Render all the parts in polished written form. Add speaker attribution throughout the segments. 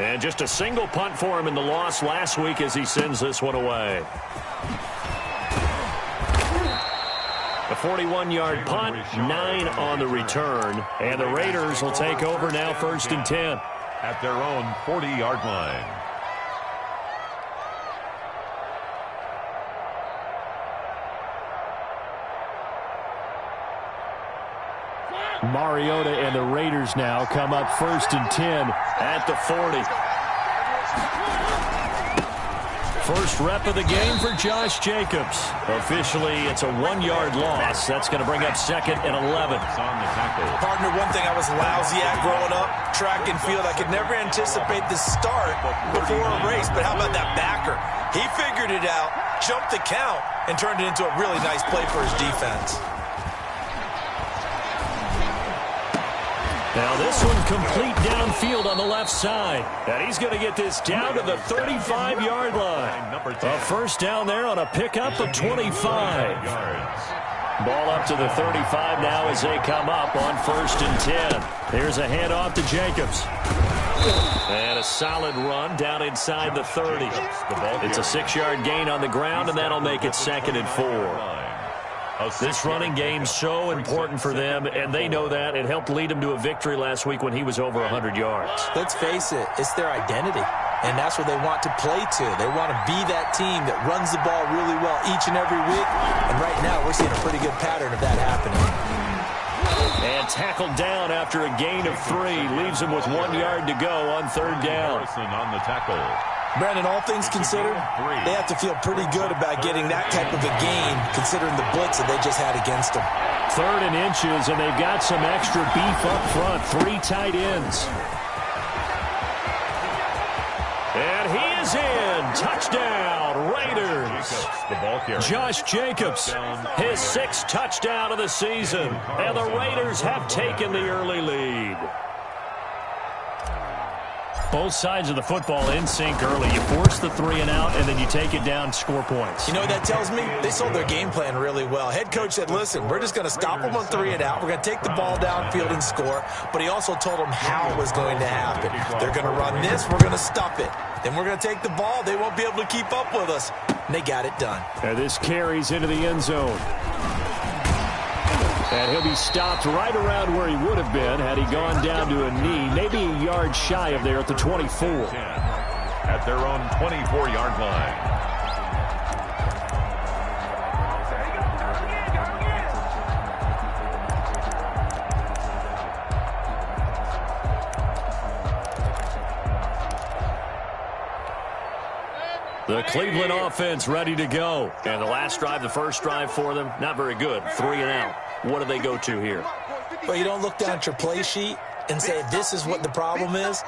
Speaker 1: And just a single punt for him in the loss last week as he sends this one away. A 41-yard punt, 9 on the return. And the Raiders will take over now 1st and 10.
Speaker 2: At their own 40-yard line.
Speaker 1: Mariota and the Raiders now come up 1st and 10 at the 40. First rep of the game for Josh Jacobs. Officially, it's a 1-yard loss. That's going to bring up 2nd and 11.
Speaker 3: Partner, one thing I was lousy at growing up, track and field, I could never anticipate the start before a race. But how about that backer? He figured it out, jumped the count, and turned it into a really nice play for his defense.
Speaker 1: Now this one complete downfield on the left side. And he's going to get this down to the 35-yard line. A first down there on a pickup of 25. Ball up to the 35 now as they come up on 1st and 10. Here's a handoff to Jacobs. And a solid run down inside the 30. It's a 6-yard gain on the ground, and that'll make it 2nd and 4. This running game's so important for them, and they know that. It helped lead them to a victory last week when he was over 100 yards.
Speaker 3: Let's face it, it's their identity, and that's what they want to play to. They want to be that team that runs the ball really well each and every week, and right now we're seeing a pretty good pattern of that happening.
Speaker 1: And tackled down after a gain of 3. Leaves him with 1 yard to go on 3rd down.
Speaker 2: On the tackle.
Speaker 3: Brandon, all things considered, they have to feel pretty good about getting that type of a gain, considering the blitz that they just had against them.
Speaker 1: 3rd and inches, and they've got some extra beef up front. 3 tight ends. And he is in. Touchdown, Raiders. Josh Jacobs, his 6th touchdown of the season. And the Raiders have taken the early lead. Both sides of the football in sync early. You force the 3 and out, and then you take it down, score points.
Speaker 3: You know what that tells me? They sold their game plan really well. Head coach said, listen, we're just going to stop them on 3 and out. We're going to take the ball downfield and score. But he also told them how it was going to happen. They're going to run this. We're going to stop it. Then we're going to take the ball. They won't be able to keep up with us. And they got it done.
Speaker 1: And this carries into the end zone. And he'll be stopped right around where he would have been had he gone down to a knee, maybe a yard shy of there at the 24.
Speaker 2: At their own 24-yard line.
Speaker 1: The Cleveland offense ready to go. And the last drive, the first drive for them, not very good. 3 and out. What do they go to here?
Speaker 3: Well, you don't look down at your play sheet and say, this is what the problem is.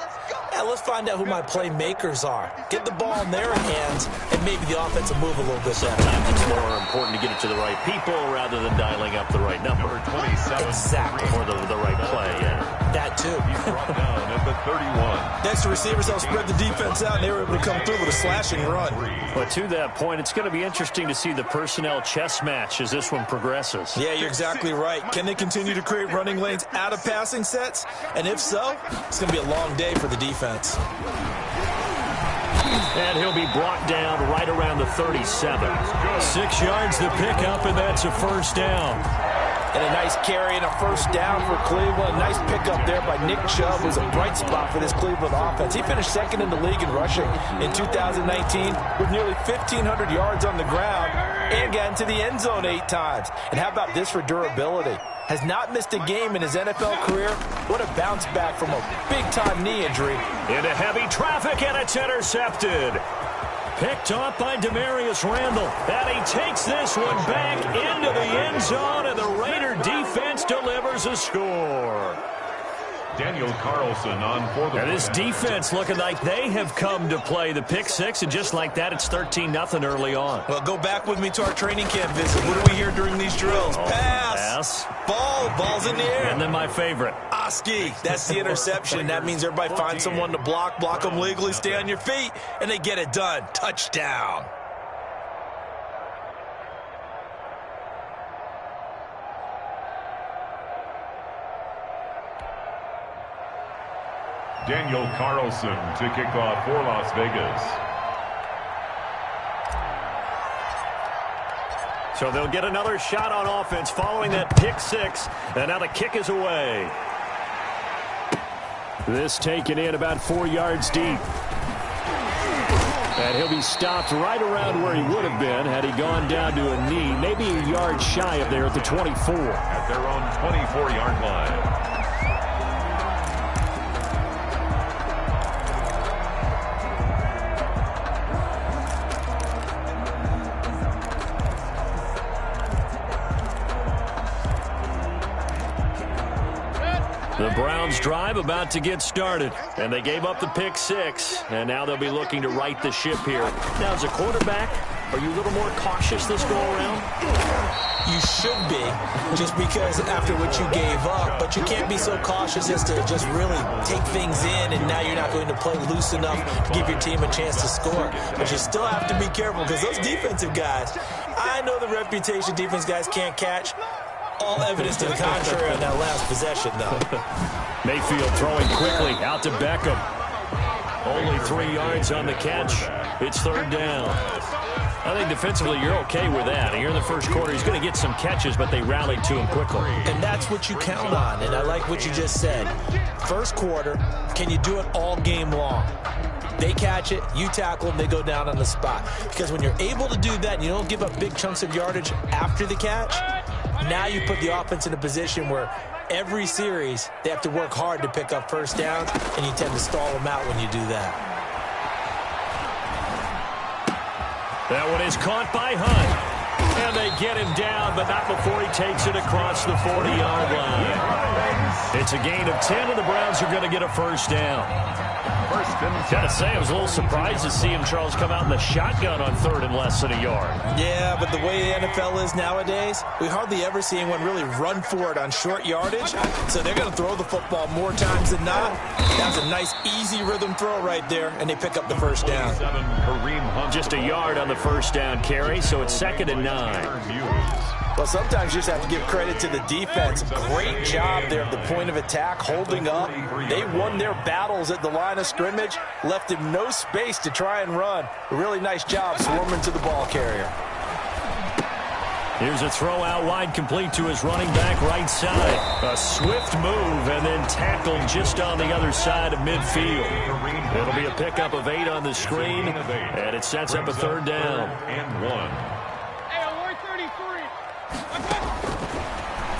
Speaker 3: Yeah, let's find out who my playmakers are. Get the ball in their hands, and maybe the offense will move a little bit better.
Speaker 1: Sometimes it's more important to get it to the right people rather than dialing up the right number.
Speaker 2: 27.
Speaker 3: Exactly.
Speaker 1: Or the right play, yeah.
Speaker 3: That, too.
Speaker 2: He's brought down at the 31.
Speaker 3: Next, the receivers helped spread the defense out, and they were able to come through with a slashing run.
Speaker 1: But to that point, it's going to be interesting to see the personnel chess match as this one progresses.
Speaker 3: Yeah, you're exactly right. Can they continue to create running lanes out of passing sets? And if so, it's going to be a long day for the defense.
Speaker 1: And he'll be brought down right around the 37. 6 yards to pick up, and that's a first down.
Speaker 3: And a nice carry and a first down for Cleveland. Nice pickup there by Nick Chubb, who's a bright spot for this Cleveland offense. He finished 2nd in the league in rushing in 2019 with nearly 1,500 yards on the ground and got into the end zone 8 times. And how about this for durability? Has not missed a game in his NFL career. What a bounce back from a big-time knee injury.
Speaker 1: Into heavy traffic, and it's intercepted. Picked off by Demarius Randall. And he takes this one back into the end zone, and the Raider defense delivers a score.
Speaker 2: Daniel Carlson on for the...
Speaker 1: And this defense looking like they have come to play the pick 6, and just like that, it's 13-0 early on.
Speaker 3: Well, go back with me to our training camp visit. What do we hear during these drills? Pass. Ball's in the air.
Speaker 1: And then my favorite.
Speaker 3: Oski. That's the interception. That means everybody finds someone to block them legally, stay on your feet, and they get it done. Touchdown.
Speaker 2: Daniel Carlson to kick off for Las Vegas.
Speaker 1: So they'll get another shot on offense following that pick six. And now the kick is away. This taken in about 4 yards deep. And he'll be stopped right around where he would have been had he gone down to a knee, maybe a yard shy of there at the 24.
Speaker 2: At their own 24-yard line.
Speaker 1: The Browns drive about to get started, and they gave up the pick six, and now they'll be looking to right the ship here. Now, as a quarterback, are you a little more cautious this go-around?
Speaker 3: You should be, just because after what you gave up, but you can't be so cautious as to just really take things in, and now you're not going to play loose enough to give your team a chance to score. But you still have to be careful, because those defensive guys, I know the reputation defense guys can't catch. All evidence to the contrary on that last possession, though.
Speaker 1: Mayfield throwing quickly out to Beckham. Only 3 yards on the catch. It's third down. I think defensively you're okay with that. Here in the first quarter, he's going to get some catches, but they rallied to him quickly.
Speaker 3: And that's what you count on, and I like what you just said. First quarter, can you do it all game long? They catch it, you tackle them, they go down on the spot. Because when you're able to do that and you don't give up big chunks of yardage after the catch, now you put the offense in a position where every series they have to work hard to pick up first downs, and you tend to stall them out when you do that.
Speaker 1: That one is caught by Hunt. And they get him down, but not before he takes it across the 40-yard line. It's a gain of 10, and the Browns are going to get a first down. Gotta say, I was a little surprised to see him, Charles, come out in the shotgun on third and less than a yard.
Speaker 3: Yeah, but the way the NFL is nowadays, we hardly ever see anyone really run for it on short yardage. So they're going to throw the football more times than not. That's a nice, easy rhythm throw right there, and they pick up the first down.
Speaker 1: Just a yard on the first down carry, so it's 2nd and 9.
Speaker 3: Well, sometimes you just have to give credit to the defense. Great job there at the point of attack, holding up. They won their battles at the line of scrimmage, left him no space to try and run. A really nice job swarming to the ball carrier.
Speaker 1: Here's a throw out wide, complete to his running back right side. A swift move and then tackled just on the other side of midfield. It'll be a pickup of 8 on the screen, and it sets up a third down.
Speaker 2: And 1.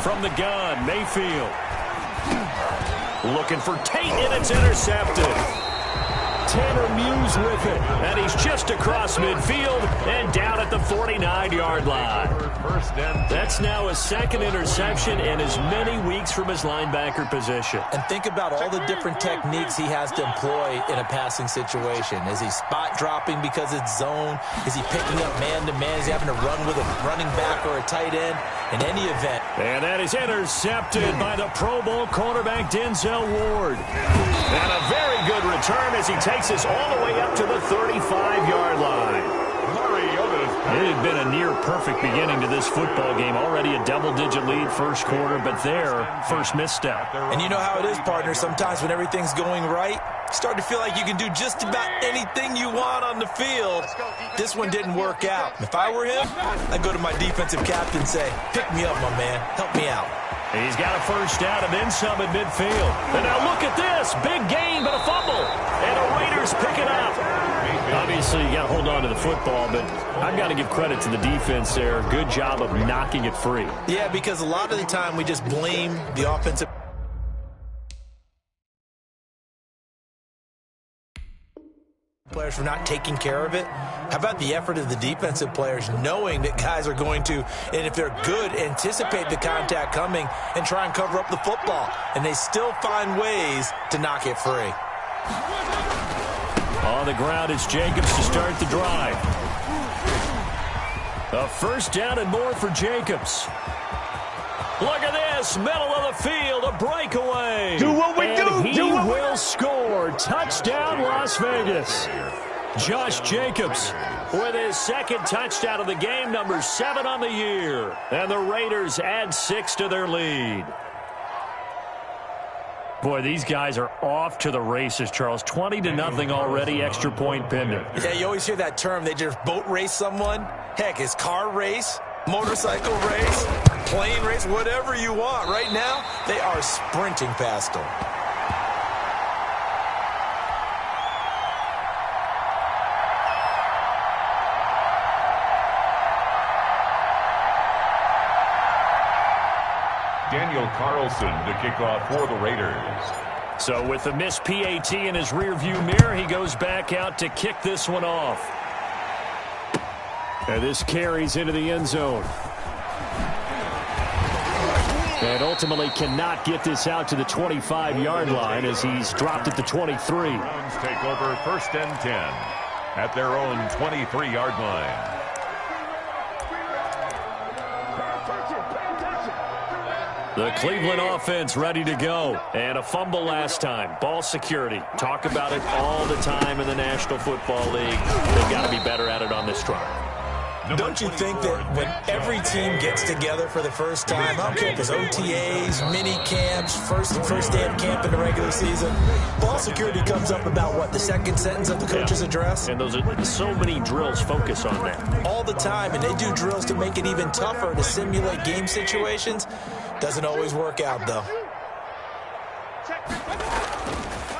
Speaker 1: From the gun, Mayfield. Looking for Tate, and it's intercepted. Tanner Muse with it, and he's just across midfield and down at the 49-yard line. That's now his 2nd interception in as many weeks from his linebacker position.
Speaker 3: And think about all the different techniques he has to employ in a passing situation. Is he spot dropping because it's zone? Is he picking up man-to-man? Is he having to run with a running back or a tight end? In any event.
Speaker 1: And that is intercepted by the Pro Bowl cornerback Denzel Ward. And a very good return as he takes us all the way up to the 35-yard line. It had been a near-perfect beginning to this football game. Already a double-digit lead first quarter, but their first misstep.
Speaker 3: And you know how it is, partner. Sometimes when everything's going right, you start to feel like you can do just about anything you want on the field. This one didn't work out. If I were him, I'd go to my defensive captain and say, pick me up, my man. Help me out.
Speaker 1: He's got a first down and then some at midfield. And now look at this. Big gain, but a fumble. And the Raiders pick it up. Obviously, you got to hold on to the football, but I've got to give credit to the defense there. Good job of knocking it free.
Speaker 3: Yeah, because a lot of the time we just blame the offensive players for not taking care of it. How about the effort of the defensive players knowing that guys are going to, and if they're good, anticipate the contact coming and try and cover up the football. And they still find ways to knock it free.
Speaker 1: On the ground, it's Jacobs to start the drive. A first down and more for Jacobs. Look at this, middle of the field, a breakaway.
Speaker 4: Do what we do.
Speaker 1: He will score. Touchdown, Las Vegas. Josh Jacobs with his 2nd touchdown of the game, number 7 on the year. And the Raiders add 6 to their lead. Boy, these guys are off to the races, Charles. 20-0 already, extra point pending.
Speaker 3: Yeah, you always hear that term. They just boat race someone. Heck, it's car race, motorcycle race, plane race, whatever you want. Right now, they are sprinting past them.
Speaker 2: Daniel Carlson to kick off for the Raiders.
Speaker 1: So with the missed PAT in his rearview mirror, he goes back out to kick this one off. And this carries into the end zone. And ultimately cannot get this out to the 25-yard line as he's dropped at the 23.
Speaker 2: Browns take over 1st and 10 at their own 23-yard line.
Speaker 1: The Cleveland offense ready to go. And a fumble last time. Ball security. Talk about it all the time in the National Football League. They've got to be better at it on this drive.
Speaker 3: Don't you think that when every team gets together for the first time, I don't care if it's OTAs, mini camps, first day of camp in the regular season, ball security comes up about, what, the second sentence of the coach's address?
Speaker 1: And those are so many drills focus on that.
Speaker 3: All the time, and they do drills to make it even tougher to simulate game situations. Doesn't always work out, though.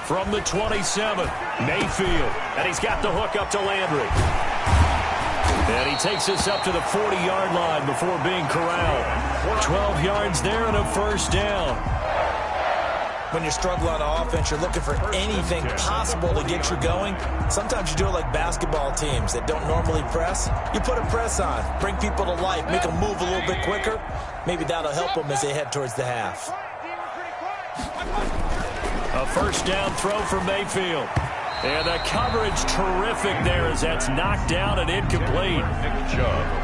Speaker 1: From the 27, Mayfield. And he's got the hook up to Landry. And he takes us up to the 40-yard line before being corralled. 12 yards there and a first down.
Speaker 3: When you're struggling on offense, you're looking for anything possible to get you going. Sometimes you do it like basketball teams that don't normally press. You put a press on, bring people to life, make them move a little bit quicker. Maybe that'll help them as they head towards the half.
Speaker 1: A first down throw for Mayfield. And the coverage terrific there as that's knocked down and incomplete.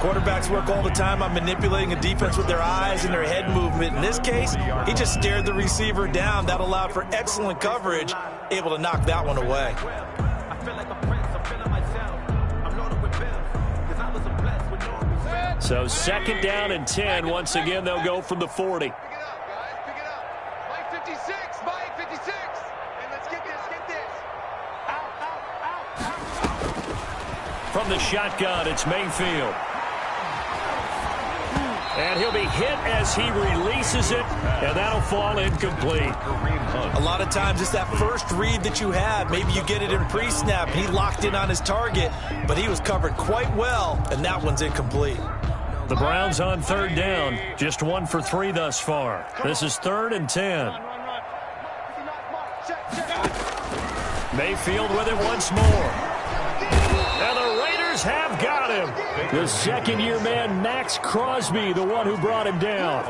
Speaker 3: Quarterbacks work all the time on manipulating a defense with their eyes and their head movement. In this case, he just stared the receiver down. That allowed for excellent coverage, able to knock that one away.
Speaker 1: So 2nd down and 10. Once again, they'll go from the 40. From the shotgun, it's Mayfield. And he'll be hit as he releases it, and that'll fall incomplete.
Speaker 3: A lot of times it's that first read that you have. Maybe you get it in pre-snap. He locked in on his target, but he was covered quite well, and that one's incomplete.
Speaker 1: The Browns on 3rd down, just 1 for 3 thus far. This is 3rd and 10. Mayfield with it once more. And the Raiders have got him. The second-year man, Max Crosby, the one who brought him down.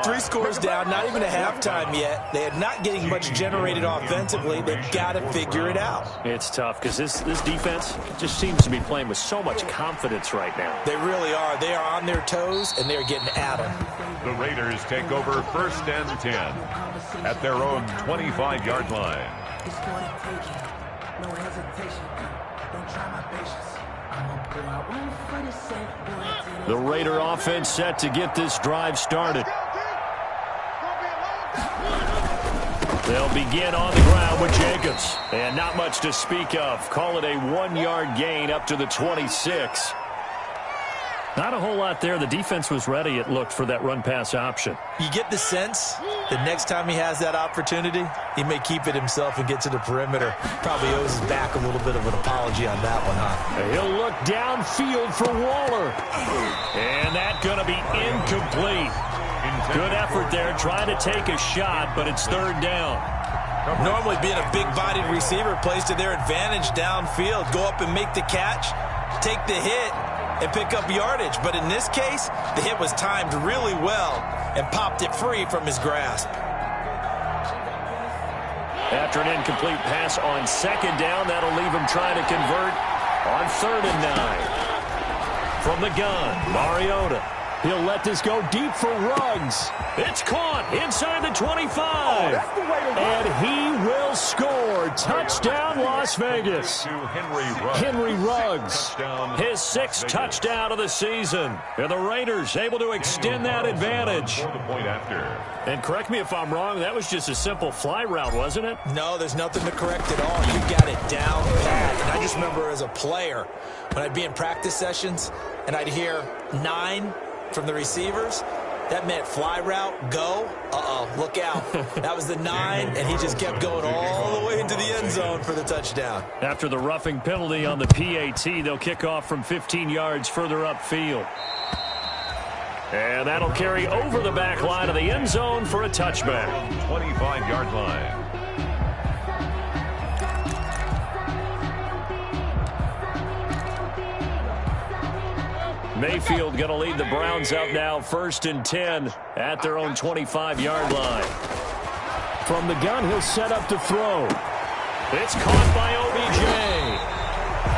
Speaker 3: 3 scores down, not even a halftime yet. They are not getting much generated offensively. They've got to figure it out.
Speaker 1: It's tough because this defense just seems to be playing with so much confidence right now.
Speaker 3: They really are. They are on their toes, and they're getting at them.
Speaker 2: The Raiders take over 1st and 10 at their own 25-yard line.
Speaker 4: No hesitation. Don't try my patience. I'm gonna pull out 147.
Speaker 1: The Raider offense set to get this drive started. They'll begin on the ground with Jacobs. And not much to speak of. Call it a 1-yard gain up to the 26. Not a whole lot there. The defense was ready, it looked, for that run-pass option.
Speaker 3: You get the sense that next time he has that opportunity, he may keep it himself and get to the perimeter. Probably owes his back a little bit of an apology on that one, huh?
Speaker 1: And he'll look downfield for Waller. And that's going to be incomplete. Good effort there, trying to take a shot, but it's 3rd down.
Speaker 3: Normally being a big-bodied receiver plays to their advantage downfield. Go up and make the catch, take the hit, and pick up yardage. But in this case, the hit was timed really well and popped it free from his grasp.
Speaker 1: After an incomplete pass on 2nd down, that'll leave him trying to convert on 3rd and 9. From the gun, Mariota. He'll let this go deep for Ruggs. It's caught inside the 25.
Speaker 5: That's the way to run.
Speaker 1: And he will score. Touchdown, Las Vegas. Henry Ruggs, his 6th touchdown of the season. And the Raiders able to extend that advantage. And correct me if I'm wrong, that was just a simple fly route, wasn't it?
Speaker 3: No, there's nothing to correct at all. You got it down pat. And I just remember as a player, when I'd be in practice sessions and I'd hear 9 from the receivers, that meant fly route, go. Look out. That was the 9, and he just kept going all the way into the end zone for the touchdown.
Speaker 1: After the roughing penalty on the PAT, they'll kick off from 15 yards further upfield. And that'll carry over the back line of the end zone for a touchback.
Speaker 2: 25-yard line.
Speaker 1: Mayfield going to lead the Browns up now, 1st and 10 at their own 25-yard line. From the gun, he'll set up to throw. It's caught by OBJ.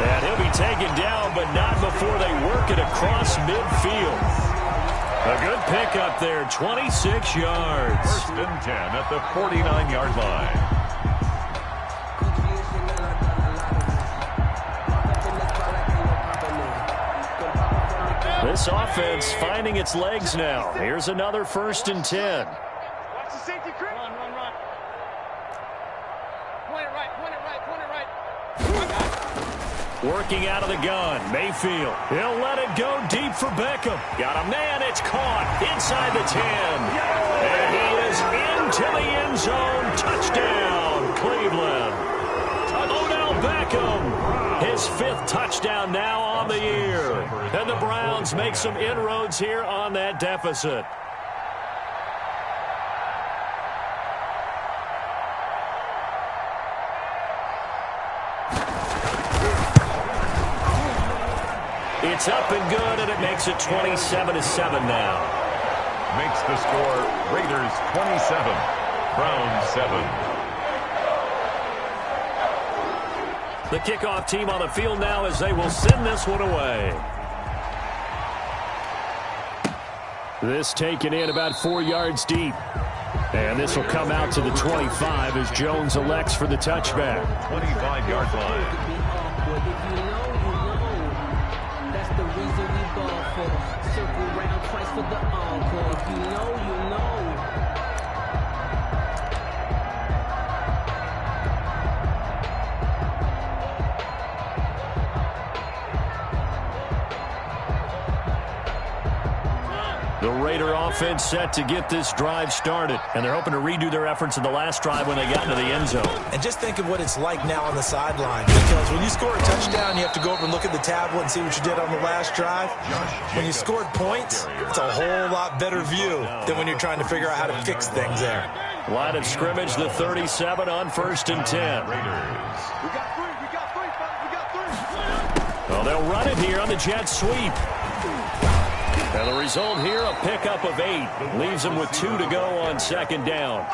Speaker 1: And he'll be taken down, but not before they work it across midfield. A good pickup there, 26 yards.
Speaker 2: 1st and 10 at the 49-yard line.
Speaker 1: This offense finding its legs now. Here's another 1st and 10.
Speaker 5: Watch the safety creep. Run. Point it right.
Speaker 1: Working out of the gun, Mayfield. He'll let it go deep for Beckham. Got a man, it's caught inside the 10. And he is into the end zone. Touchdown, Cleveland. Odell Beckham, his 5th touchdown now on the year. And the Browns make some inroads here on that deficit. It's up and good, and it makes it 27-7 now.
Speaker 2: Makes the score Raiders 27, Browns 7.
Speaker 1: The kickoff team on the field now as they will send this one away. This taken in about 4 yards deep. And this will come out to the 25 as Jones elects for the touchback.
Speaker 2: 25-yard line.
Speaker 4: That's the reason we ball for. Circle round twice for the encore. If you know, you know.
Speaker 1: The Raider offense set to get this drive started. And they're hoping to redo their efforts in the last drive when they got into the end zone.
Speaker 3: And just think of what it's like now on the sideline. Because when you score a touchdown, you have to go over and look at the tablet and see what you did on the last drive. When you scored points, it's a whole lot better view than when you're trying to figure out how to fix things there.
Speaker 1: Line of scrimmage, the 37 on 1st and 10.
Speaker 5: We got three.
Speaker 1: Well, they'll run it here on the jet sweep. And the result here, a pickup of 8. Leaves them with 2 to go on 2nd down.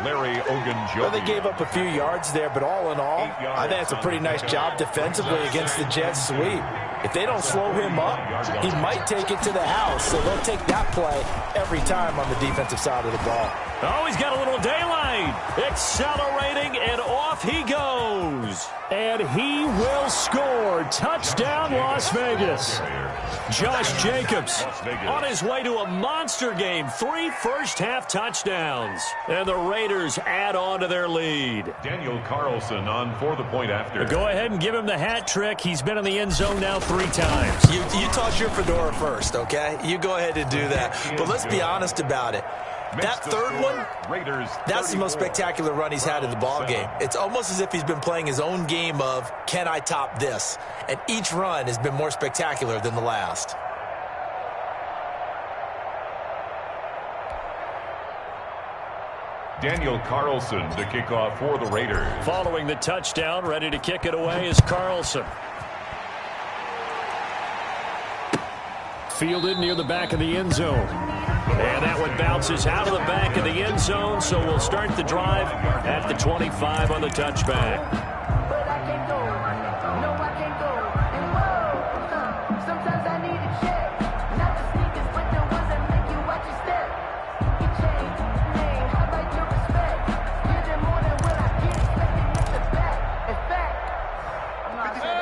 Speaker 2: Larry Ogunjobi.
Speaker 3: Well, they gave up a few yards there, but all in all, I think it's a pretty nice job defensively against the jet sweep. If they don't slow him up, he might take it to the house. So they'll take that play every time on the defensive side of the ball.
Speaker 1: Oh, he's got a little daylight. Accelerating, and off he goes. And he will score. Touchdown, Las Vegas. Josh Jacobs on his way to a monster game. 3 first-half touchdowns. And the Raiders add on to their lead.
Speaker 2: Daniel Carlson on for the point after.
Speaker 1: Go ahead and give him the hat trick. He's been in the end zone now 3 times.
Speaker 3: You toss your fedora first, okay? You go ahead and do that. But let's be honest about it. That third one, that's the most spectacular run he's had in the ballgame. It's almost as if he's been playing his own game of, can I top this? And each run has been more spectacular than the last.
Speaker 2: Daniel Carlson to kick off for the Raiders.
Speaker 1: Following the touchdown, ready to kick it away is Carlson. Fielded near the back of the end zone. And that one bounces out of the back of the end zone, so we'll start the drive at the 25 on the touchback.
Speaker 4: But I can't go. No, I can't go. And whoa, sometimes I need a check. Not the sneakers, but the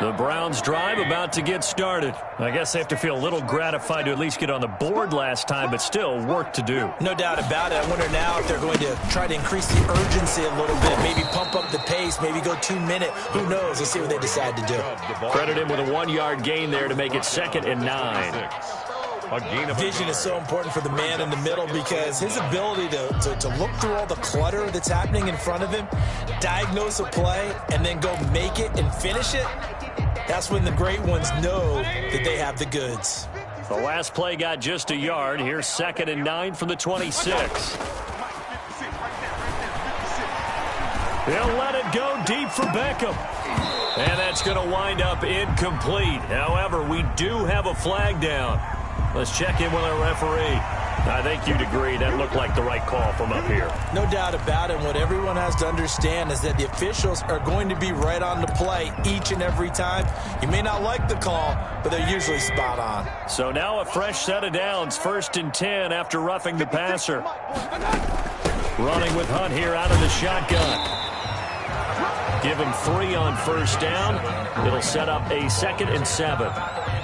Speaker 1: The Browns drive about to get started. I guess they have to feel a little gratified to at least get on the board last time, but still work to do.
Speaker 3: No doubt about it. I wonder now if they're going to try to increase the urgency a little bit, maybe pump up the pace, maybe go 2 minutes. Who knows? Let's see what they decide to do.
Speaker 1: Credit him with a 1-yard gain there to make it 2nd and 9.
Speaker 3: Vision is so important for the man in the middle because his ability to look through all the clutter that's happening in front of him, diagnose a play, and then go make it and finish it, that's when the great ones know that they have the goods.
Speaker 1: The last play got just a yard. Here's 2nd and 9 from the 26. They'll let it go deep for Beckham. And that's going to wind up incomplete. However, we do have a flag down. Let's check in with our referee. I think you'd agree that looked like the right call from up here.
Speaker 3: No doubt about it. What everyone has to understand is that the officials are going to be right on the play each and every time. You may not like the call, but they're usually spot on.
Speaker 1: So now a fresh set of downs. 1st and 10 after roughing the passer. Running with Hunt here out of the shotgun. Give him 3 on 1st down. It'll set up a 2nd and 7.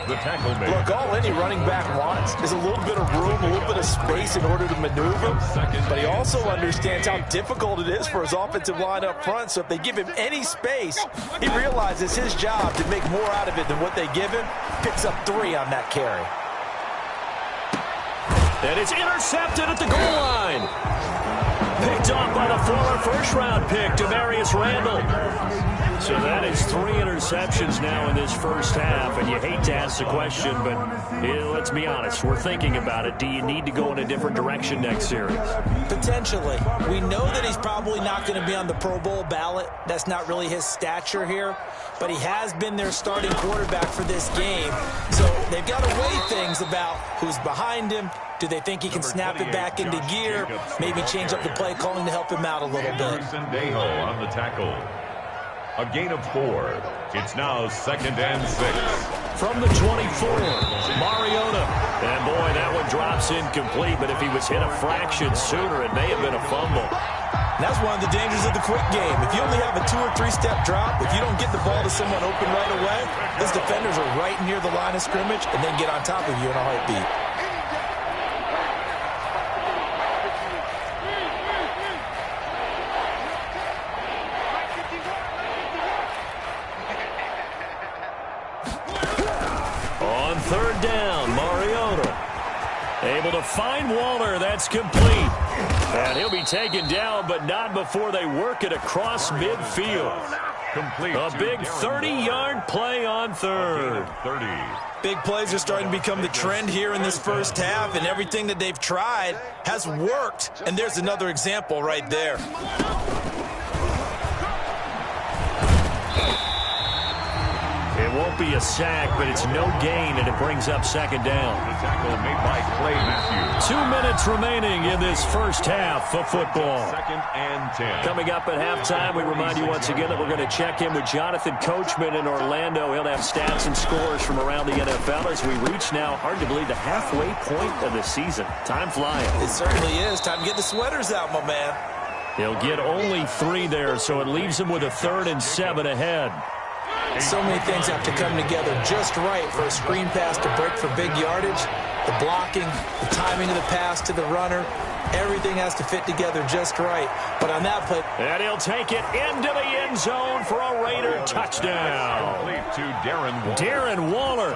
Speaker 2: The tackle made.
Speaker 3: Look, all any running back wants is a little bit of room, a little bit of space in order to maneuver. But he also understands how difficult it is for his offensive line up front. So if they give him any space, he realizes his job to make more out of it than what they give him. Picks up 3 on that carry.
Speaker 1: And it's intercepted at the goal line. Picked off by the former first-round pick, Demarius Randall. So that is 3 interceptions now in this first half, and you hate to ask the question, but let's be honest, we're thinking about it. Do you need to go in a different direction next series?
Speaker 3: Potentially. We know that he's probably not going to be on the Pro Bowl ballot. That's not really his stature here, but he has been their starting quarterback for this game. So they've got to weigh things about who's behind him. Do they think he can snap it back into gear? Maybe change up the play calling to help him out a little bit.
Speaker 2: On the tackle. A gain of 4. It's now 2nd and 6.
Speaker 1: From the 24, Mariota. And boy, that one drops incomplete, but if he was hit a fraction sooner, it may have been a fumble.
Speaker 3: And that's one of the dangers of the quick game. If you only have a 2- or 3-step drop, if you don't get the ball to someone open right away, those defenders are right near the line of scrimmage and then get on top of you in a heartbeat.
Speaker 1: On 3rd down, Mariota able to find Waller. That's complete. And he'll be taken down, but not before they work it across midfield.
Speaker 2: Complete.
Speaker 1: A big 30-yard play on 3rd.
Speaker 2: 30.
Speaker 3: Big plays are starting to become the trend here in this first half, and everything that they've tried has worked. And there's another example right there.
Speaker 1: It won't be a sack, but it's no gain, and it brings up 2nd down.
Speaker 2: The tackle made by Clay Matthews.
Speaker 1: 2 minutes remaining in this first half of football.
Speaker 2: 2nd and 10.
Speaker 1: Coming up at halftime, we remind you once again that we're going to check in with Jonathan Coachman in Orlando. He'll have stats and scores from around the NFL as we reach now, hard to believe, the halfway point of the season. Time flying.
Speaker 3: It certainly is. Time to get the sweaters out, my man.
Speaker 1: He'll get only 3 there, so it leaves him with a 3rd and 7 ahead.
Speaker 3: So many things have to come together just right for a screen pass to break for big yardage. The blocking, the timing of the pass to the runner, everything has to fit together just right. But on that play...
Speaker 1: And he'll take it into the end zone for a Raider touchdown.
Speaker 2: Complete to Darren Waller.
Speaker 1: Darren Waller,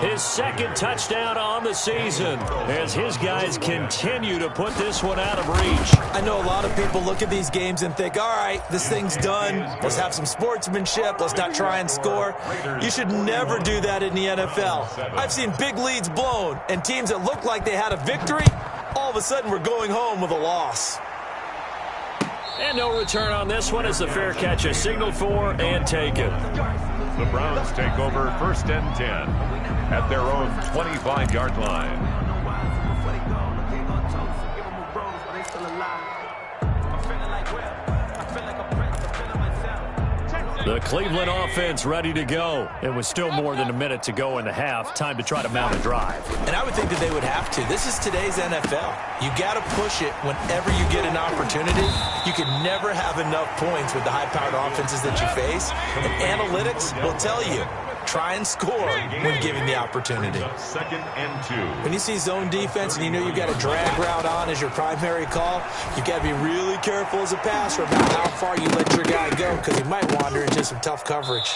Speaker 1: his 2nd touchdown on the season as his guys continue to put this one out of reach.
Speaker 3: I know a lot of people look at these games and think, all right, this thing's done. Let's have some sportsmanship. Let's not try and score. You should never do that in the NFL. I've seen big leads blown and teams that looked like they had a victory, all of a sudden we're going home with a loss.
Speaker 1: And no return on this one as the fair catch is signaled for and taken.
Speaker 2: The Browns take over 1st and 10 at their own 25-yard line.
Speaker 1: The Cleveland offense ready to go. It was still more than a minute to go in the half. Time to try to mount a drive.
Speaker 3: And I would think that they would have to. This is today's NFL. You got to push it whenever you get an opportunity. You can never have enough points with the high-powered offenses that you face. And analytics will tell you try and score when given the opportunity.
Speaker 2: 2nd and 2.
Speaker 3: When you see zone defense and you know you've got a drag route on as your primary call, you've got to be really careful as a passer about how far you let your guy go because he might wander into some tough coverage.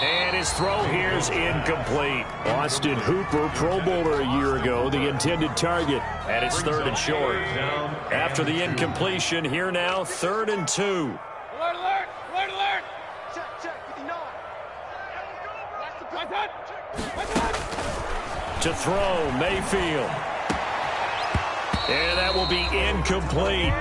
Speaker 1: And his throw here's incomplete. Austin Hooper, Pro Bowler a year ago, the intended target. And it's 3rd and short. After the incompletion, here now, 3rd and 2.
Speaker 5: Alert, alert! Alert, alert! Check, 59.
Speaker 1: To throw, Mayfield. And that will be incomplete.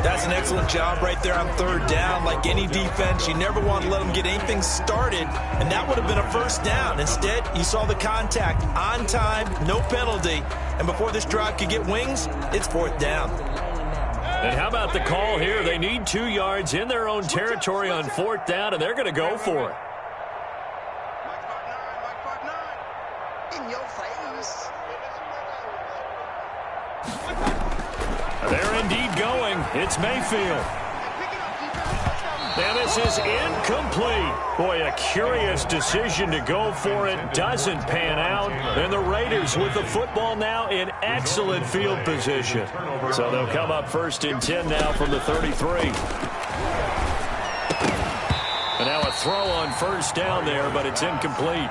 Speaker 3: That's an excellent job right there on 3rd down. Like any defense, you never want to let them get anything started, and that would have been a 1st down. Instead, you saw the contact on time, no penalty, and before this drive could get wings, it's 4th down.
Speaker 1: And how about the call here? They need 2 yards in their own territory on 4th down, and they're going to go for it.
Speaker 6: In your face.
Speaker 1: They're indeed going. It's Mayfield. And this is incomplete. Boy, a curious decision to go for it. Doesn't pan out. And the Raiders with the football now in excellent field position. So they'll come up 1st and 10 now from the 33. And now a throw on 1st down there, but it's incomplete.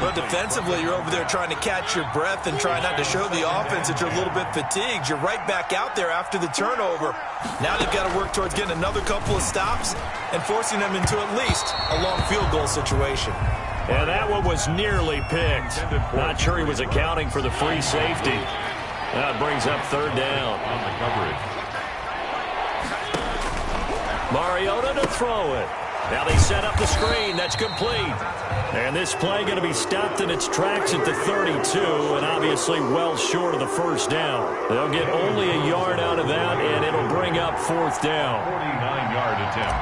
Speaker 3: But defensively, you're over there trying to catch your breath and try not to show the offense that you're a little bit fatigued. You're right back out there after the turnover. Now they've got to work towards getting another couple of stops and forcing them into at least a long field goal situation.
Speaker 1: And that one was nearly picked. Not sure he was accounting for the free safety. That brings up 3rd down.
Speaker 2: On the coverage.
Speaker 1: Mariota to throw it. Now they set up the screen. That's complete. And this play going to be stopped in its tracks at the 32, and obviously well short of the 1st down. They'll get only a yard out of that, and it'll bring up 4th down.
Speaker 2: 49-yard attempt.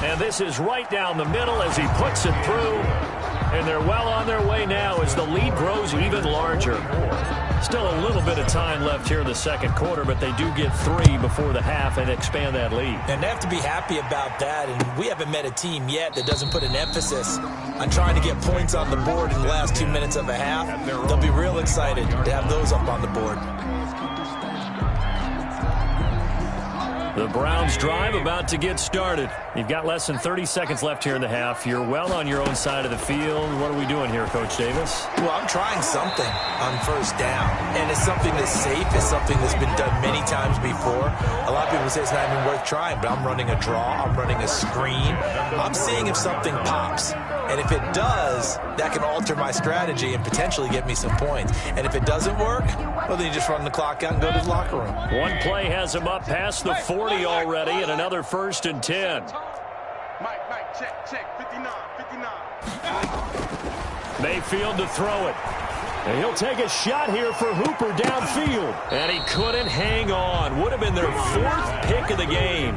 Speaker 1: And this is right down the middle as he puts it through. And they're well on their way now as the lead grows even larger. Still a little bit of time left here in the 2nd quarter, but they do get 3 before the half and expand that lead.
Speaker 3: And they have to be happy about that, and we haven't met a team yet that doesn't put an emphasis on trying to get points on the board in the last 2 minutes of a half. They'll be real excited to have those up on the board.
Speaker 1: The Browns drive about to get started. You've got less than 30 seconds left here in the half. You're well on your own side of the field. What are we doing here, Coach Davis?
Speaker 3: Well, I'm trying something on 1st down, and it's something that's safe. It's something that's been done many times before. A lot of people say it's not even worth trying, but I'm running a draw. I'm running a screen. I'm seeing if something pops, and if it does, that can alter my strategy and potentially get me some points. And if it doesn't work, well, then you just run the clock out and go to the locker room.
Speaker 1: One play has him up past the 40 already, and another 1st and 10.
Speaker 5: Mike, check, 59.
Speaker 1: Mayfield to throw it. And he'll take a shot here for Hooper downfield. And he couldn't hang on. Would have been their 4th pick of the game.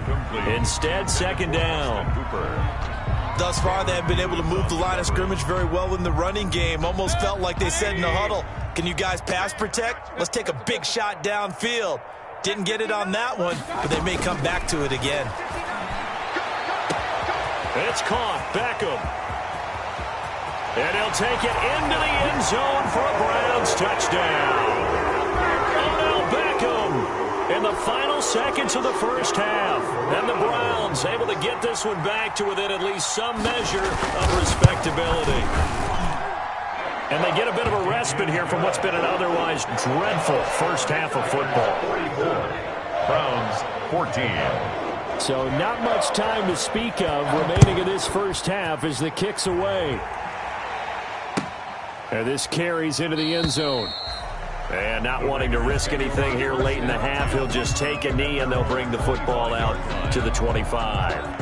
Speaker 1: Instead, 2nd down.
Speaker 3: Thus far, they have been able to move the line of scrimmage very well in the running game. Almost felt like they said in the huddle, can you guys pass protect? Let's take a big shot downfield. Didn't get it on that one, but they may come back to it again.
Speaker 1: It's caught. Beckham. And he'll take it into the end zone for a Browns touchdown. Odell Beckham in the final seconds of the 1st half. And the Browns able to get this one back to within at least some measure of respectability. And they get a bit of a respite here from what's been an otherwise dreadful 1st half of football.
Speaker 2: Browns 14.
Speaker 1: So not much time to speak of remaining in this 1st half as the kick's away. And this carries into the end zone. And not wanting to risk anything here late in the half, he'll just take a knee and they'll bring the football out to the 25.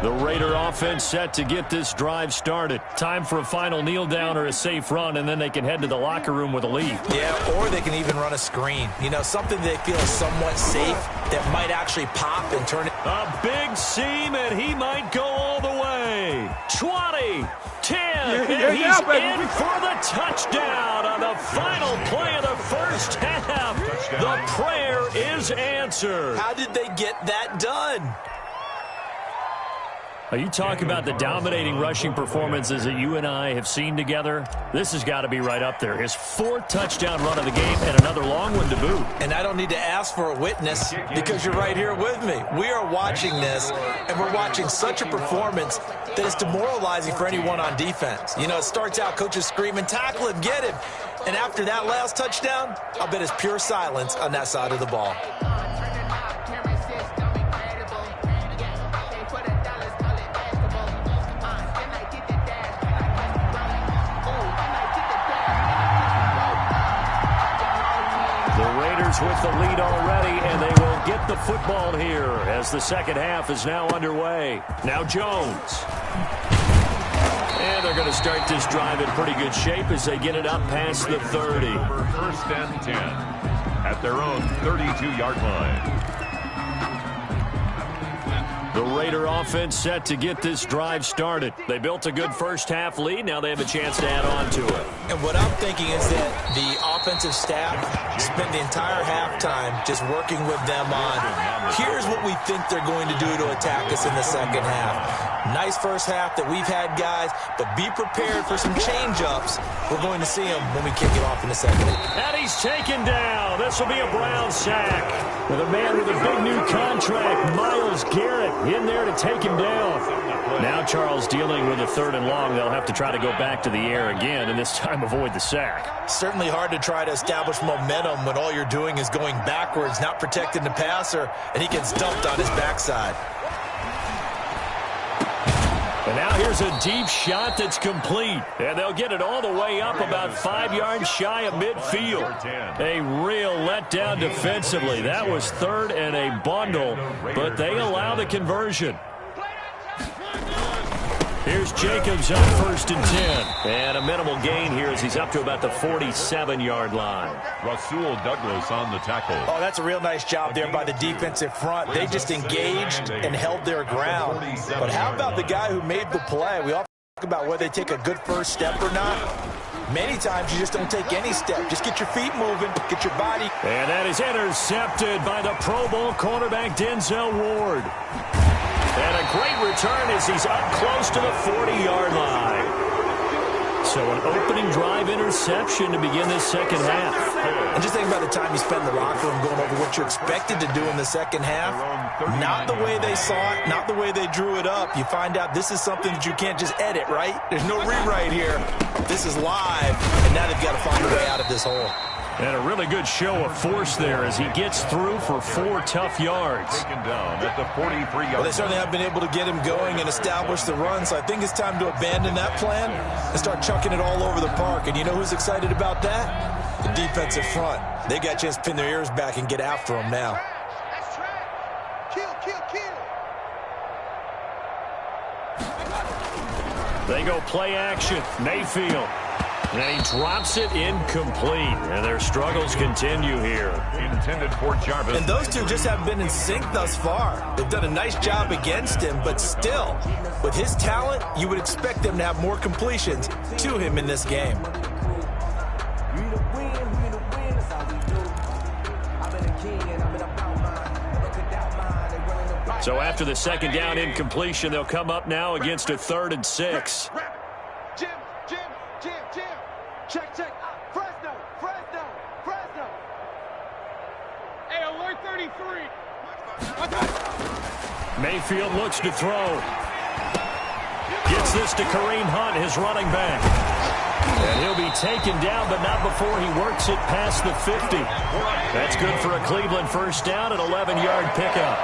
Speaker 1: The Raider offense set to get this drive started. Time for a final kneel down or a safe run, and then they can head to the locker room with a lead.
Speaker 3: Yeah, or they can even run a screen. You know, something they feel is somewhat safe that might actually pop and turn it.
Speaker 1: A big seam, and he might go all the way. 20, 10, and he's in for the touchdown on the final play of the 1st half. The prayer is answered.
Speaker 3: How did they get that done?
Speaker 1: You talk about the dominating rushing performances that you and I have seen together. This has got to be right up there. His 4th touchdown run of the game and another long one to boot.
Speaker 3: And I don't need to ask for a witness because you're right here with me. We are watching this, and we're watching such a performance that is demoralizing for anyone on defense. You know, it starts out coaches screaming, tackle him, get him. And after that last touchdown, I'll bet it's pure silence on that side of the ball.
Speaker 1: With the lead already, and they will get the football here as the second half is now underway. Now Jones. And they're going to start this drive in pretty good shape as they get it up past the 30.
Speaker 2: First and 10 at their own 32-yard line.
Speaker 1: The Raider offense set to get this drive started. They built a good first half lead. Now they have a chance to add on to it.
Speaker 3: And what I'm thinking is that the offensive staff spent the entire halftime just working with them on, here's what we think they're going to do to attack us in the second half. Nice first half that we've had, guys, but be prepared for some change-ups. We're going to see them when we kick it off in the second half.
Speaker 1: And he's taken down. This will be a Brown sack. With a man with a big new contract, Myles Garrett, in there to take him down. Now Charles dealing with a 3rd and long. They'll have to try to go back to the air again, and this time avoid the sack.
Speaker 3: Certainly hard to try to establish momentum when all you're doing is going backwards, not protecting the passer, and he gets dumped on his backside.
Speaker 1: And now here's a deep shot that's complete. And they'll get it all the way up about 5 yards shy of midfield. A real letdown defensively. That was 3rd and a bundle, but they allow the conversion. Here's Jacobs on 1st and 10. And a minimal gain here as he's up to about the 47-yard line.
Speaker 2: Rasul Douglas on the tackle.
Speaker 3: Oh, that's a real nice job there by the defensive front. They just engaged and held their ground. But how about the guy who made the play? We often talk about whether they take a good first step or not. Many times you just don't take any step. Just get your feet moving, get your body.
Speaker 1: And that is intercepted by the Pro Bowl cornerback Denzel Ward. And a great return as he's up close to the 40-yard line. So an opening drive interception to begin this second half.
Speaker 3: And just think about the time you spend in the locker room going over what you're expected to do in the second half. Not the way they saw it, not the way they drew it up. You find out this is something that you can't just edit, right? There's no rewrite here. This is live, and now they've got to find a way out of this hole.
Speaker 1: And a really good show of force there as he gets through for 4 tough yards.
Speaker 2: Taken down at the 43-yard
Speaker 3: Well, they certainly have been able to get him going and establish the run, so I think it's time to abandon that plan and start chucking it all over the park. And you know who's excited about that? The defensive front. They got a chance to pin their ears back and get after him now.
Speaker 6: That's track. Kill, kill, kill.
Speaker 1: They go play action. Mayfield. And he drops it incomplete. And their struggles continue here.
Speaker 2: intended for Jarvis.
Speaker 3: And those two just haven't been in sync thus far. They've done a nice job against him, but still, with his talent, you would expect them to have more completions to him in this game.
Speaker 1: So after the second down incompletion, they'll come up now against a 3rd and 6.
Speaker 5: Jim. Check. Fresno. Hey, alert 33.
Speaker 1: Mayfield looks to throw. Gets this to Kareem Hunt, his running back. And he'll be taken down, but not before he works it past the 50. That's good for a Cleveland first down, an 11-yard pickup.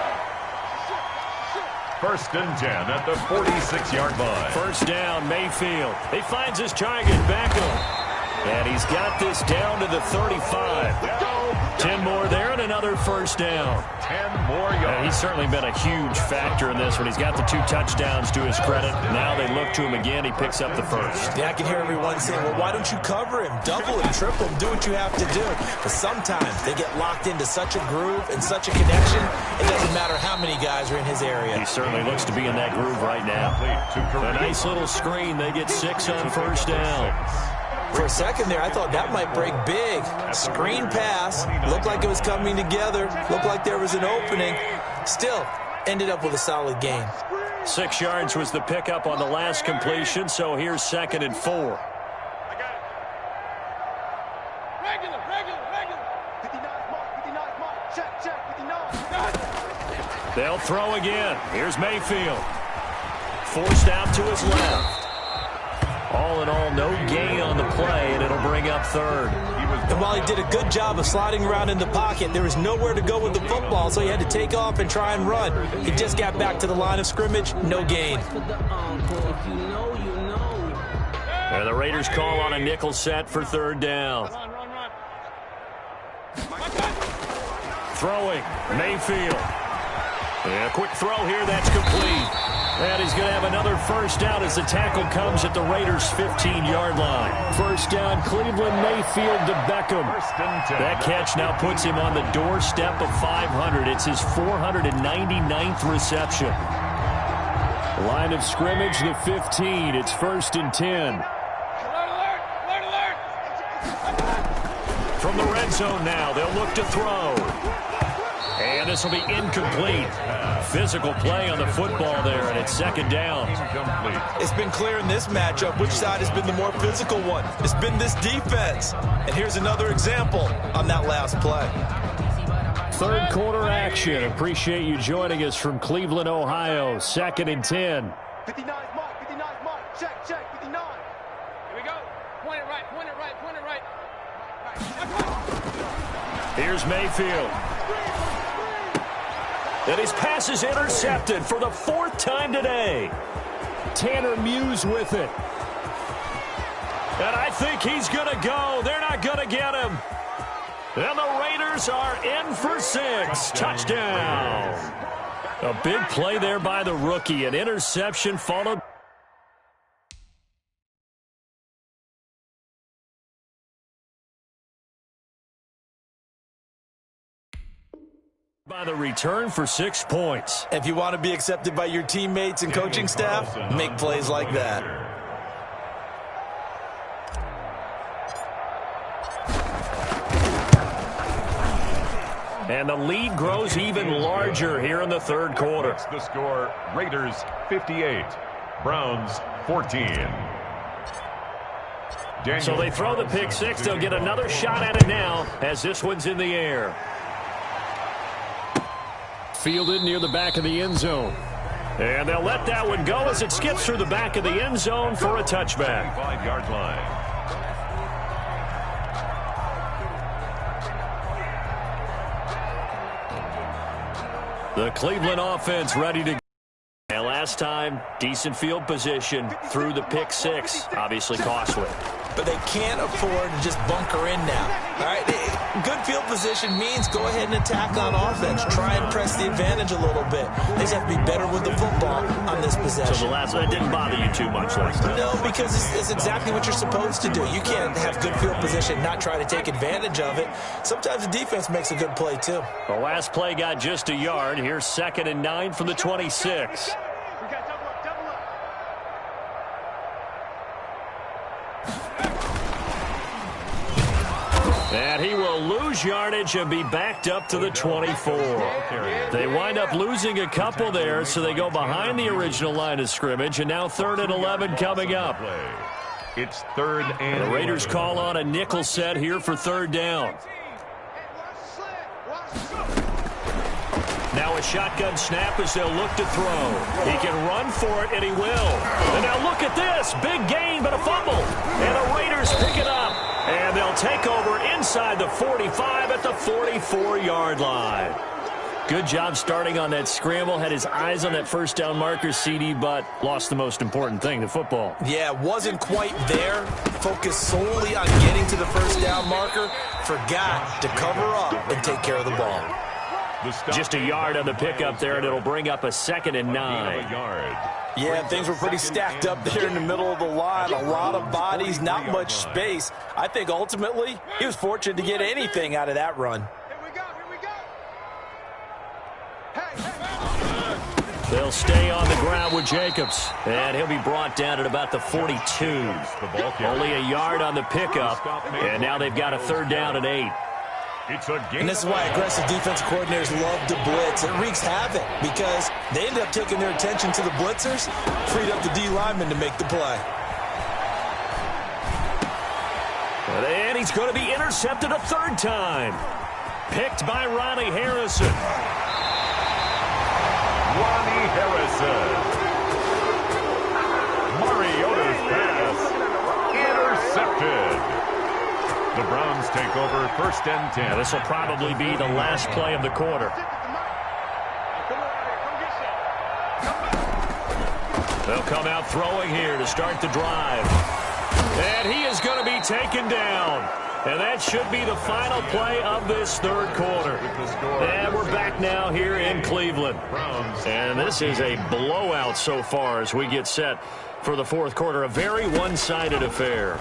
Speaker 2: 1st and 10 at the 46-yard line.
Speaker 1: First down, Mayfield. He finds his target, Beckham. And he's got this down to the 35. 10 more there and another first down.
Speaker 2: 10 more yards.
Speaker 1: And he's certainly been a huge factor in this one. He's got the 2 touchdowns to his credit. Now they look to him again. He picks up the first.
Speaker 3: Yeah, I can hear everyone saying, well, why don't you cover him? Double him, triple him, do what you have to do. But sometimes they get locked into such a groove and such a connection, it doesn't matter how many guys are in his area.
Speaker 1: He certainly looks to be in that groove right now. A nice little screen. They get 6 on first down.
Speaker 3: For a second there, I thought that might break big. Screen pass. Looked like it was coming together. Looked like there was an opening. Still, ended up with a solid gain.
Speaker 1: 6 yards was the pickup on the last completion, so here's 2nd and 4.
Speaker 5: I got it. Regular.
Speaker 6: 59 mark. Check, 59.
Speaker 1: They'll throw again. Here's Mayfield. Forced out to his left. All in all, no gain on the play, and it'll bring up 3rd.
Speaker 3: And while he did a good job of sliding around in the pocket, there was nowhere to go with the football, so he had to take off and try and run. He just got back to the line of scrimmage, no gain.
Speaker 1: And the Raiders call on a nickel set for 3rd down.
Speaker 5: Run.
Speaker 1: Throwing, Mayfield. And a quick throw here, that's complete. And he's going to have another 1st down as the tackle comes at the Raiders' 15-yard line. 1st down, Cleveland, Mayfield to Beckham. That catch now puts him on the doorstep of 500. It's his 499th reception. Line of scrimmage, the 15. It's 1st and 10.
Speaker 5: Alert.
Speaker 1: From the red zone now, they'll look to throw. And this will be incomplete. Physical play on the football there, and it's 2nd down.
Speaker 3: It's been clear in this matchup which side has been the more physical one. It's been this defense. And here's another example on that last play.
Speaker 1: 3rd quarter action. Appreciate you joining us from Cleveland, Ohio. 2nd and 10.
Speaker 6: 59 mark. Check, 59.
Speaker 5: Here we go. Point it right.
Speaker 1: Here's Mayfield. And his pass is intercepted for the 4th time today. Tanner Muse with it. And I think he's going to go. They're not going to get him. And the Raiders are in for 6. Touchdown. A big play there by the rookie. An interception followed by the return for 6 points.
Speaker 3: If you want to be accepted by your teammates and coaching staff, make plays like that.
Speaker 1: And the lead grows even larger here in the 3rd quarter.
Speaker 2: It's the score, Raiders 58, Browns 14.
Speaker 1: So they throw the pick 6. They'll get another shot at it now as this one's in the air. Fielded near the back of the end zone. And they'll let that one go as it skips through the back of the end zone for a touchback.
Speaker 2: 5-yard line.
Speaker 1: The Cleveland offense ready to go. And last time, decent field position through the pick 6. Obviously costly.
Speaker 3: But they can't afford to just bunker in now. All right, good field position means go ahead and attack on offense. Try and press the advantage a little bit. They just have to be better with the football on this possession.
Speaker 1: So the last one didn't bother you too much last time?
Speaker 3: No, because it's exactly what you're supposed to do. You can't have good field position, not try to take advantage of it. Sometimes the defense makes a good play, too.
Speaker 1: The last play got just a yard. Here's 2nd and 9 from the 26.
Speaker 6: We got double up.
Speaker 1: And he will lose yardage and be backed up to the 24. They wind up losing a couple there, so they go behind the original line of scrimmage, and now 3rd and 11 coming up.
Speaker 2: It's 3rd and
Speaker 1: The Raiders call on a nickel set here for 3rd down. Now a shotgun snap as they'll look to throw. He can run for it, and he will. And now look at this. Big gain, but a fumble. And the Raiders pick it up. And they'll take over inside the 45 at the 44-yard line. Good job starting on that scramble. Had his eyes on that 1st down marker, CD, but lost the most important thing, the football.
Speaker 3: Yeah, wasn't quite there. Focused solely on getting to the 1st down marker. Forgot to cover up and take care of the ball.
Speaker 1: Just a yard on the pickup there, and it'll bring up a 2nd and 9.
Speaker 3: Yeah, things were pretty stacked up there in the middle of the line. A lot of bodies, not much space. I think ultimately he was fortunate to get anything out of that run.
Speaker 6: Here we go. Hey.
Speaker 1: They'll stay on the ground with Jacobs, and he'll be brought down at about the 42. Only a yard on the pickup, and now they've got a 3rd down and 8.
Speaker 2: It's a game.
Speaker 3: And this is why aggressive defensive coordinators love to blitz. It wreaks havoc because they end up taking their attention to the blitzers, freed up the D lineman to make the play.
Speaker 1: And he's going to be intercepted a third time. Picked by Ronnie Harrison.
Speaker 2: Ronnie Harrison. Mariota's pass. Intercepted. The Browns take over 1st and 10.
Speaker 1: Now, this will probably be the last play of the quarter. They'll come out throwing here to start the drive. And he is going to be taken down. And that should be the final play of this third quarter. And we're back now here in Cleveland. And this is a blowout so far as we get set for the fourth quarter. A very one-sided affair.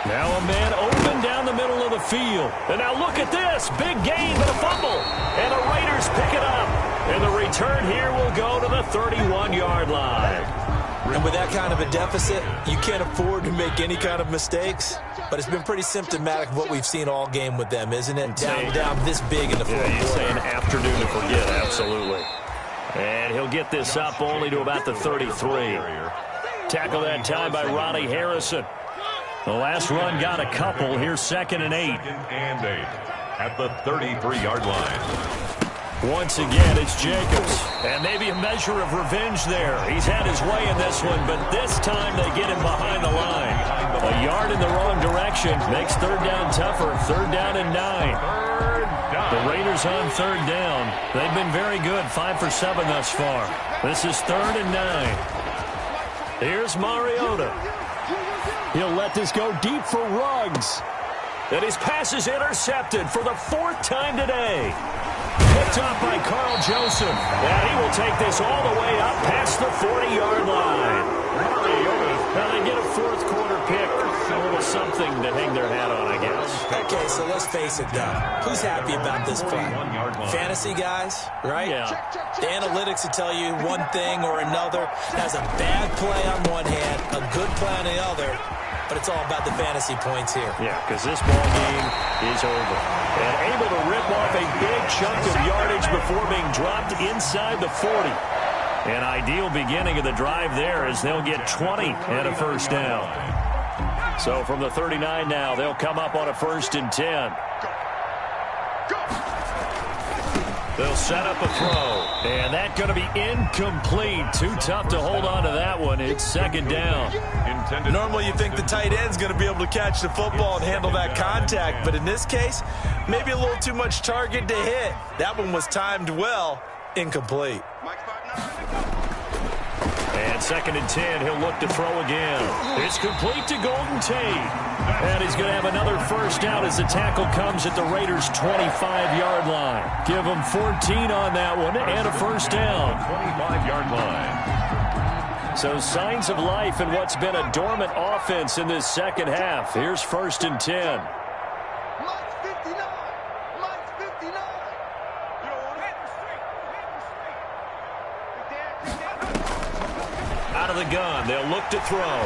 Speaker 1: Now a man open down the middle of the field. And now look at this. Big gain, but a fumble. And the Raiders pick it up. And the return here will go to the 31-yard line.
Speaker 3: And with that kind of a deficit, you can't afford to make any kind of mistakes. But it's been pretty symptomatic of what we've seen all game with them, isn't it? Down this big in the fourth quarter.
Speaker 1: You say an afternoon to forget, absolutely. And he'll get this up only to about the 33. Tackle that time by Ronnie Harrison. The last run got a couple. Here's 2nd and 8.
Speaker 2: 2nd and 8 at the 33-yard line.
Speaker 1: Once again, it's Jacobs. And maybe a measure of revenge there. He's had his way in this one, but this time they get him behind the line. A yard in the wrong direction makes third down tougher. 3rd down and 9. The Raiders on 3rd down. They've been very good, 5 for 7 thus far. This is 3rd and 9. Here's Mariota. He'll let this go deep for Ruggs. And his pass is intercepted for the 4th time today. Picked up by Carl Joseph. And he will take this all the way up past the 40-yard line. Now they get a fourth quarter pick. A little something to hang their hat on, I guess.
Speaker 3: Okay, so let's face it, though. Who's happy about this play? Fantasy guys, right?
Speaker 1: Yeah.
Speaker 3: The analytics will tell you one thing or another. Has a bad play on one hand, a good play on the other. But it's all about the fantasy points here.
Speaker 1: Yeah, because this ball game is over. And able to rip off a big chunk of yardage before being dropped inside the 40. An ideal beginning of the drive there as they'll get 20 and a first down. So from the 39 now, they'll come up on a 1st and 10. They'll set up a throw. And that's going to be incomplete. Too tough to hold on to that one. It's 2nd down.
Speaker 3: Normally you think the tight end's going to be able to catch the football and handle that contact. But in this case, maybe a little too much target to hit. That one was timed well. Incomplete.
Speaker 1: And 2nd and 10, he'll look to throw again. It's complete to Golden Tate. And he's going to have another first down as the tackle comes at the Raiders' 25-yard line. Give them 14 on that one and a first down.
Speaker 2: 25-yard line.
Speaker 1: So signs of life in what's been a dormant offense in this second half. Here's 1st and 10.
Speaker 6: Mike's 59. Mike's 59. You don't want it.
Speaker 1: Out of the gun, they'll look to throw.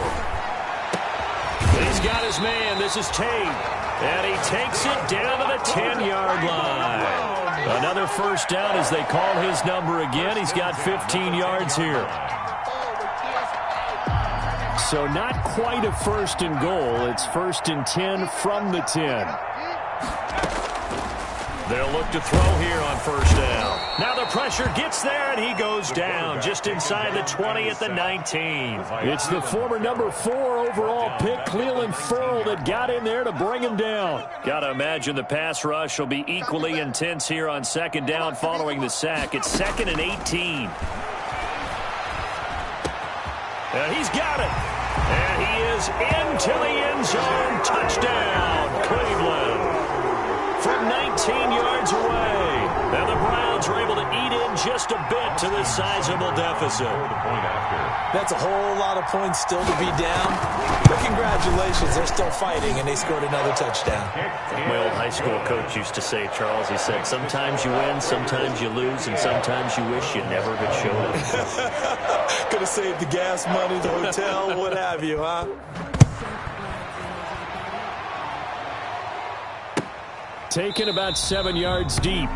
Speaker 1: He's got his man. This is Tate. And he takes it down to the 10-yard line. Another first down as they call his number again. He's got 15 yards here. So not quite a 1st and goal. It's 1st and 10 from the 10. They'll look to throw here on first down. Now the pressure gets there, and he goes down just inside the 20 at the 19. It's the former number 4 overall pick, Cleveland Ferrell, that got in there to bring him down. Got to imagine the pass rush will be equally intense here on 2nd down following the sack. It's 2nd and 18. And he's got it. And he is into the end zone. Touchdown, Cleveland. From 19 yards away. And the Browns are able to eat in just a bit to this sizable deficit.
Speaker 3: That's a whole lot of points still to be down. But congratulations, they're still fighting, and they scored another touchdown.
Speaker 1: My old high school coach used to say, Charles, he said, sometimes you win, sometimes you lose, and sometimes you wish you never had showed up.
Speaker 3: Could have saved the gas money, the hotel, what have you, huh?
Speaker 1: taken about 7 yards deep.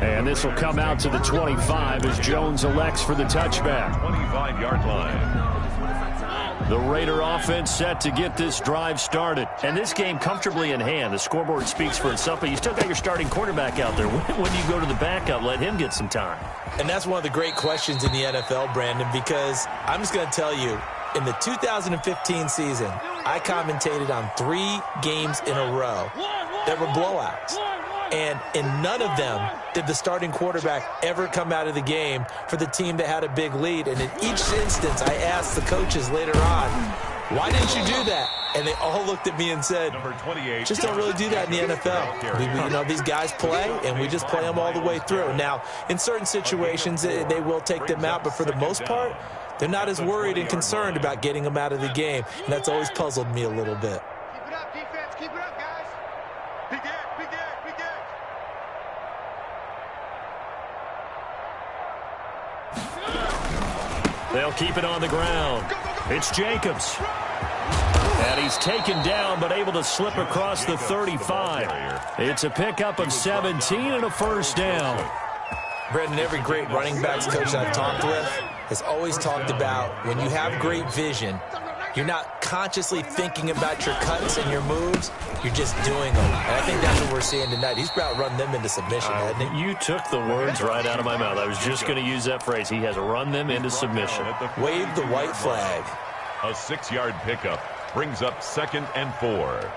Speaker 1: And this will come out to the 25 as Jones elects for the touchback.
Speaker 2: 25-yard line.
Speaker 1: The Raider offense set to get this drive started. And this game comfortably in hand. The scoreboard speaks for itself, but you still got your starting quarterback out there. When you go to the backup, let him get some time.
Speaker 3: And that's one of the great questions in the NFL, Brandon, because I'm just going to tell you, in the 2015 season, I commentated on 3 games in a row that were blowouts. And in none of them did the starting quarterback ever come out of the game for the team that had a big lead. And in each instance, I asked the coaches later on, why didn't you do that? And they all looked at me and said, just don't really do that in the NFL. These guys play, and we just play them all the way through. Now, in certain situations, they will take them out, but for the most part, they're not as worried and concerned about getting them out of the game. And that's always puzzled me a little bit.
Speaker 6: Keep it up, defense. Keep it up, guys. Be good, be good, be good.
Speaker 1: They'll keep it on the ground. It's Jacobs. And he's taken down but able to slip across the 35. It's a pickup of 17 and a first down.
Speaker 3: Brendan, every great running backs coach I've talked with has always talked about when you have great vision, you're not consciously thinking about your cuts and your moves. You're just doing them. And I think that's what we're seeing tonight. He's about run them into submission, hasn't he?
Speaker 1: You took the words right out of my mouth. I was just going to use that phrase. He has run them into submission.
Speaker 3: Wave the white flag.
Speaker 2: A 6-yard pickup brings up 2nd and 4.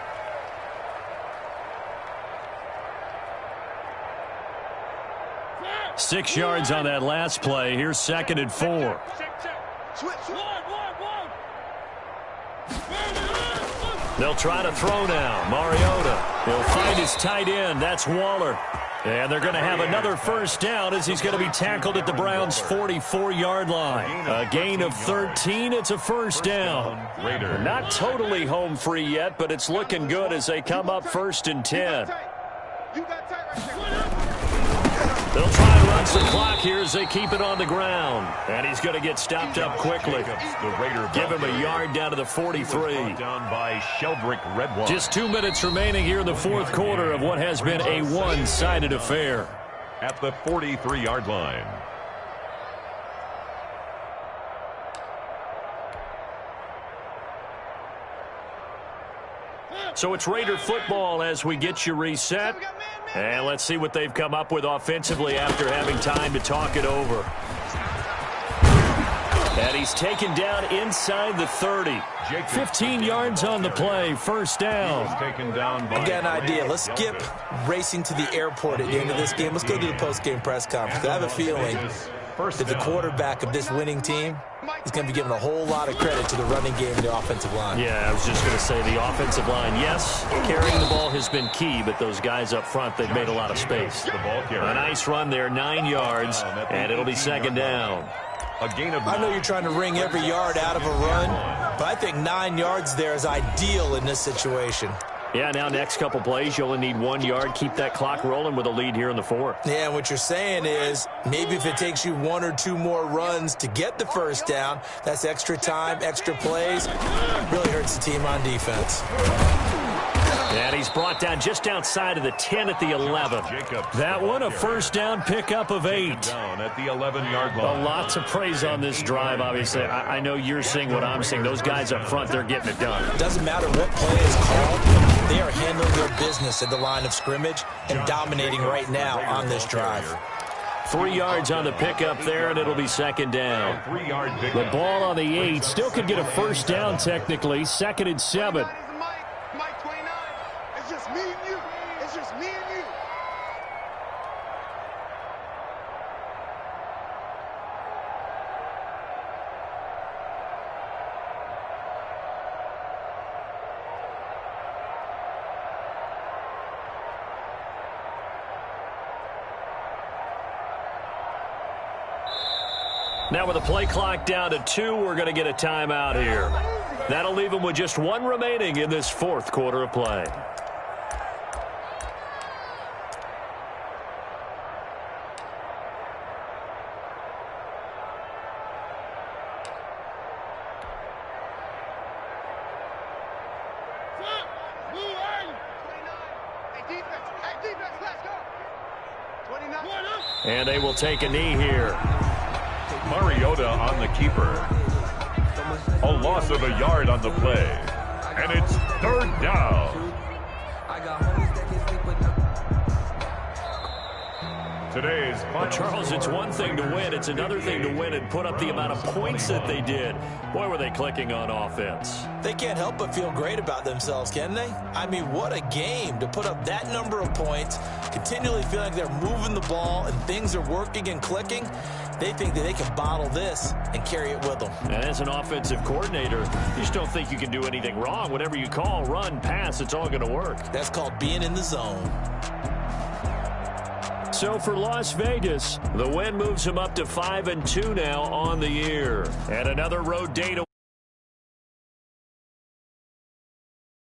Speaker 1: Six yards on that last play. Here's 2nd and 4. They'll try to throw now. Mariota. He'll find his tight end. That's Waller. And they're going to have another first down as he's going to be tackled at the Browns' 44-yard line. A gain of 13. It's a first down. Not totally home free yet, but it's looking good as they come up 1st and 10. They'll try to run some clock here as they keep it on the ground. And he's going to get stopped up quickly. Give him a yard down to the 43.
Speaker 2: Down by Sheldrick Redwine.
Speaker 1: Just 2 minutes remaining here in the 4th quarter of what has been a one-sided affair.
Speaker 2: At the 43-yard line.
Speaker 1: So it's Raider football as we get you reset. And let's see what they've come up with offensively after having time to talk it over. And he's taken down inside the 30. 15 yards on the play. First down.
Speaker 3: I got an idea. Let's skip racing to the airport at the end of this game. Let's go to the post-game press conference. I have a feeling that the quarterback of this winning team is going to be given a whole lot of credit to the running game and the offensive line.
Speaker 1: Yeah, I was just going to say the offensive line, yes, carrying the ball has been key, but those guys up front, they've made a lot of space. A nice run there, 9 yards, and it'll be 2nd down.
Speaker 3: I know you're trying to wring every yard out of a run, but I think 9 yards there is ideal in this situation.
Speaker 1: Yeah, now next couple plays, you only need 1 yard. Keep that clock rolling with a lead here in the 4th.
Speaker 3: Yeah, and what you're saying is maybe if it takes you 1 or 2 more runs to get the first down, that's extra time, extra plays. Really hurts the team on defense.
Speaker 1: And he's brought down just outside of the 10 at the 11. That one, a first down pickup of 8.
Speaker 2: Down at the 11-yard line.
Speaker 1: A lot to praise on this drive, obviously. I know you're seeing what I'm seeing. Those guys up front, they're getting it done.
Speaker 3: Doesn't matter what play is called. They are handling their business at the line of scrimmage and dominating right now on this drive.
Speaker 1: 3 yards on the pickup there, and it'll be 2nd down.
Speaker 2: 3-yard
Speaker 1: The
Speaker 2: pickup.
Speaker 1: ball on the 8. Still could get a first down technically. 2nd and 7.
Speaker 6: Mike 29. It's just me and you. It's just me and you.
Speaker 1: Now with the play clock down to 2, we're going to get a timeout here. That'll leave them with just 1 remaining in this 4th quarter of play.
Speaker 6: Hey, defense. Hey, Defense, let's go. 29.
Speaker 1: And they will take a knee here.
Speaker 2: Mariota on the keeper. A loss of a yard on the play. And it's third down. Today's final
Speaker 1: Charles, it's one thing to win. It's another thing to win and put up the amount of points that they did. Boy, were they clicking on offense.
Speaker 3: They can't help but feel great about themselves, can they? I mean, what a game to put up that number of points, continually feeling like they're moving the ball and things are working and clicking. They think that they can bottle this and carry it with them.
Speaker 1: And as an offensive coordinator, you just don't think you can do anything wrong. Whatever you call, run, pass, it's all going to work.
Speaker 3: That's called being in the zone.
Speaker 1: So for Las Vegas, the win moves them up to 5-2 now on the year. And another road day to